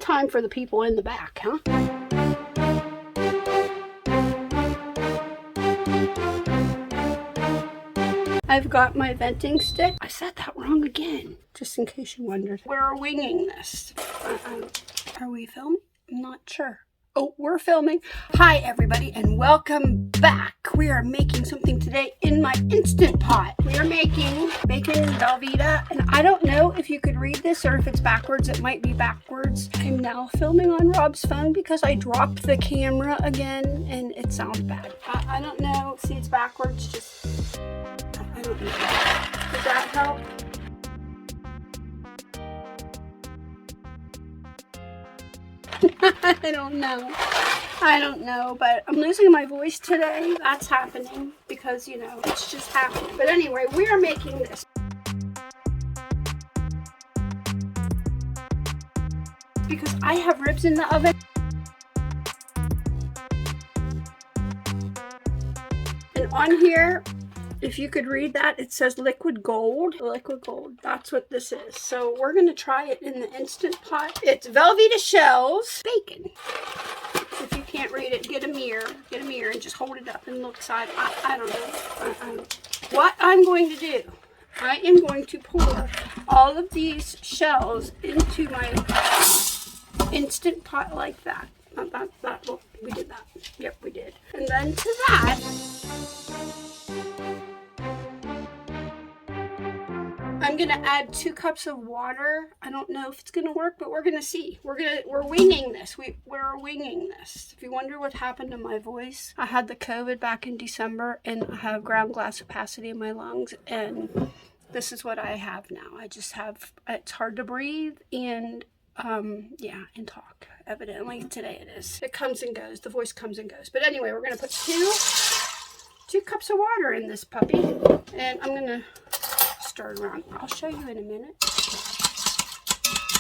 time for the people in the back, huh? I've got my venting stick. I said that wrong again, just in case you wondered. We're winging this. Are we filming? I'm not sure. Oh, we're filming. Hi, everybody, and welcome back. We are making something today in my Instant Pot. We are making bacon Velveeta, and I don't know if you could read this or if it's backwards. It might be backwards. I'm now filming on Rob's phone because I dropped the camera again, and it sounds bad. I don't know. See, it's backwards. Just, I don't know. Does that help? I don't know, but I'm losing my voice today. That's happening because, you know, it's just happening. But anyway, we are making this. Because I have ribs in the oven. And on here, if you could read that, it says liquid gold. Liquid gold, that's what this is. So we're gonna try it in the Instant Pot. It's Velveeta shells, bacon. If you can't read it, get a mirror and just hold it up and look side. I don't know. What I'm going to do, I am going to pour all of these shells into my Instant Pot like that. Well, we did that. Yep, we did. And then to that, I'm gonna add 2 cups of water. I don't know if it's gonna work, but we're gonna see. We're winging this. We're winging this. If you wonder what happened to my voice, I had the COVID back in December, and I have ground glass opacity in my lungs, and this is what I have now. I just have. It's hard to breathe and and talk. Evidently today it is. It comes and goes. The voice comes and goes. But anyway, we're gonna put two cups of water in this puppy, and I'm gonna stir it around. I'll show you in a minute.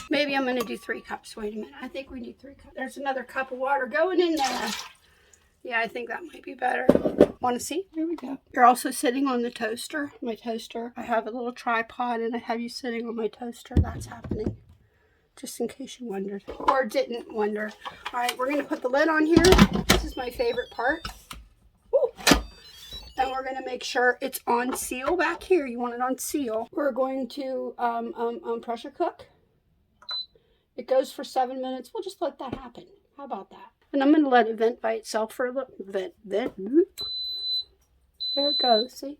Maybe I'm gonna do 3 cups. Wait a minute. I think we need 3 cups. There's another cup of water going in there. Yeah, I think that might be better. Want to see? Here we go. You're also sitting on the toaster. My toaster. I have a little tripod, and I have you sitting on my toaster. That's happening. Just in case you wondered or didn't wonder. All right, we're going to put the lid on here. This is my favorite part. Woo. And we're going to make sure it's on seal back here. You want it on seal. We're going to pressure cook. It goes for 7 minutes. We'll just let that happen. How about that? And I'm going to let it vent by itself for a little vent. There it goes. See?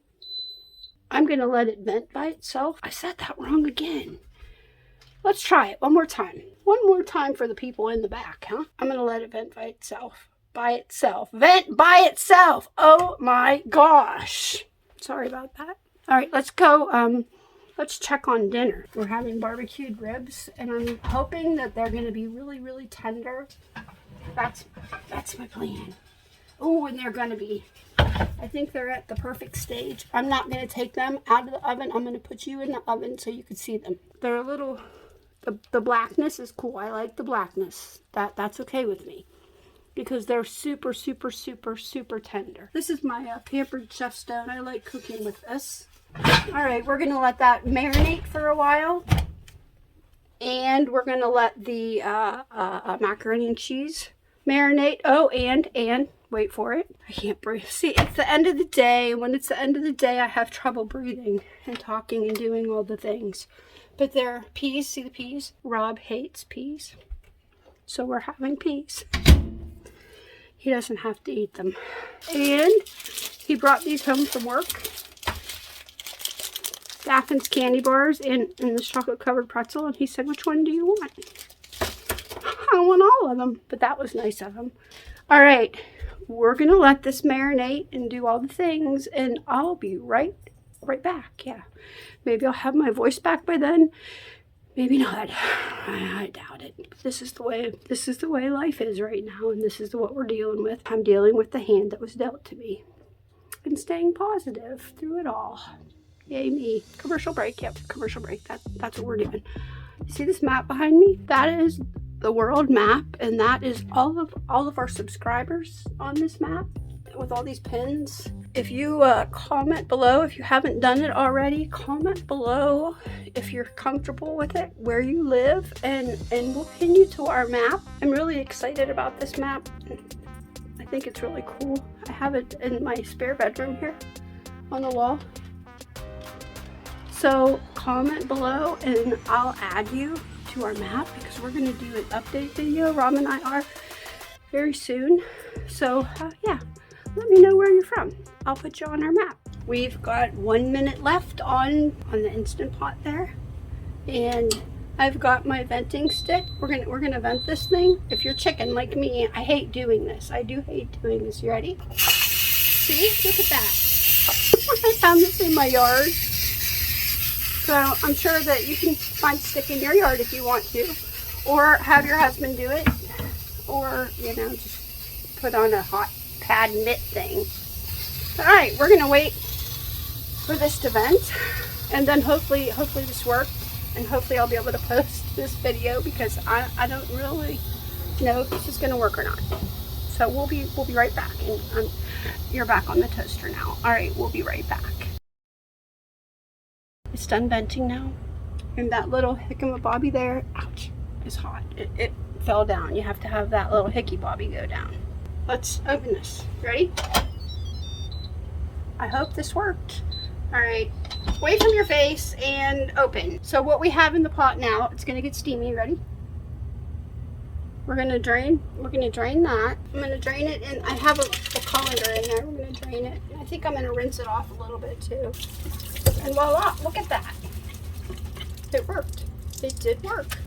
I'm going to let it vent by itself. I said that wrong again. Let's try it one more time. One more time for the people in the back, huh? I'm going to let it vent by itself. By itself. Vent by itself. Oh my gosh. Sorry about that. All right, let's go. Let's check on dinner. We're having barbecued ribs, and I'm hoping that they're going to be really, really tender. That's my plan. Oh, and they're going to be. I think they're at the perfect stage. I'm not going to take them out of the oven. I'm going to put you in the oven so you can see them. They're a little... The blackness is cool. I like the blackness. That's okay with me because they're super, super, super, super tender. This is my Pampered Chef Stone. I like cooking with this. All right, we're going to let that marinate for a while. And we're going to let the macaroni and cheese marinate. Oh, and wait for it. I can't breathe. See, it's the end of the day. When it's the end of the day, I have trouble breathing and talking and doing all the things. But they're peas. See the peas? Rob hates peas. So we're having peas. He doesn't have to eat them. And he brought these home from work. Daffin's candy bars and this chocolate covered pretzel. And he said, which one do you want? I want all of them. But that was nice of him. All right. We're going to let this marinate and do all the things. And I'll be right back. Yeah. Maybe I'll have my voice back by then. Maybe not. I doubt it. This is the way life is right now, and this is what we're dealing with. I'm dealing with the hand that was dealt to me. And staying positive through it all. Yay me. Commercial break. Yep, commercial break. That's what we're doing. See this map behind me? That is the world map, and that is all of our subscribers on this map. with all these pins. If you comment below, if you haven't done it already, comment below if you're comfortable with it, where you live, and we'll pin you to our map. I'm really excited about this map. I think it's really cool. I have it in my spare bedroom here on the wall. So comment below and I'll add you to our map because we're going to do an update video. Rob and I are very soon. So yeah, let me know where you're from. I'll put you on our map. We've got 1 minute left on the Instant Pot there. And I've got my venting stick. We're gonna vent this thing. If you're chicken like me, I hate doing this. I do hate doing this. You ready? See? Look at that. I found this in my yard. So I'm sure that you can find stick in your yard if you want to. Or have your husband do it. Or, you know, just put on a hot pad mitt thing. Alright, we're gonna wait for this to vent. And then hopefully this worked. And hopefully I'll be able to post this video because I don't really know if this is gonna work or not. So we'll be right back. And you're back on the toaster now. Alright, we'll be right back. It's done venting now. And that little hickey-bobby there, ouch, is hot. It fell down. You have to have that little hickey-bobby go down. Let's open this. Ready? I hope this worked. Alright, away from your face and open. So what we have in the pot now, it's gonna get steamy. Ready? We're gonna drain that. I'm gonna drain it, and I have a colander in there. We're gonna drain it. I think I'm gonna rinse it off a little bit too. And voila, look at that. It worked. It did work.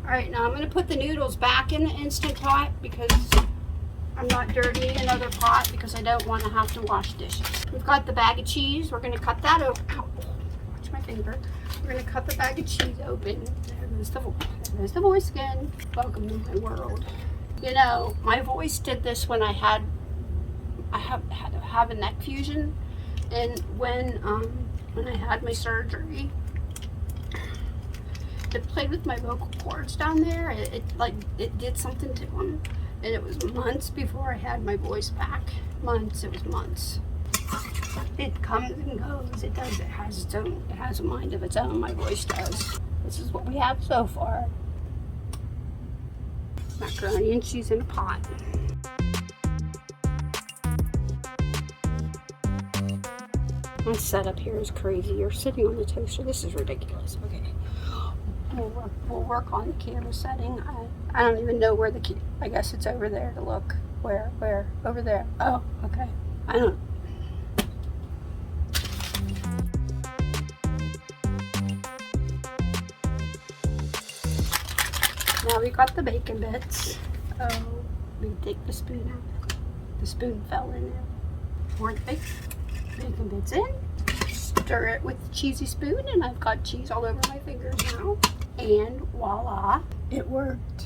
Alright, now I'm gonna put the noodles back in the Instant Pot because I'm not dirtying another pot because I don't want to have to wash dishes. We've got the bag of cheese. We're going to cut that open. Ow, watch my finger. We're going to cut the bag of cheese open. There's the voice again. Welcome to my world. You know, my voice did this when I had to have a neck fusion, and when I had my surgery, it played with my vocal cords down there. It did something to them. And it was months before I had my voice back. Months, it was months. It comes and goes. It does. It has its own. It has a mind of its own. My voice does. This is what we have so far. Macaroni and cheese in a pot. My setup here is crazy. You're sitting on the toaster. This is ridiculous. Okay. We'll work on the camera setting. I don't even know where I guess it's over there to look. Where? Over there. Oh, okay. I don't. Now we got the bacon bits. Oh, we take the spoon out. The spoon fell in there. Pour the bacon bits in. Stir it with the cheesy spoon, and I've got cheese all over my fingers now. And voila, it worked.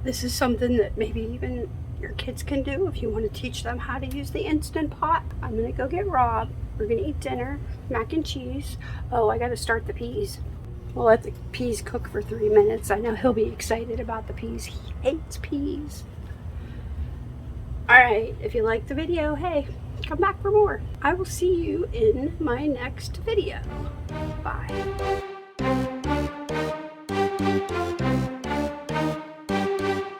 This is something that maybe even your kids can do if you want to teach them how to use the Instant Pot. I'm gonna go get Rob. We're gonna eat dinner, mac and cheese. Oh, I gotta start the peas. We'll let the peas cook for 3 minutes. I know he'll be excited about the peas. He hates peas. Alright, if you liked the video, hey, come back for more. I will see you in my next video. Bye.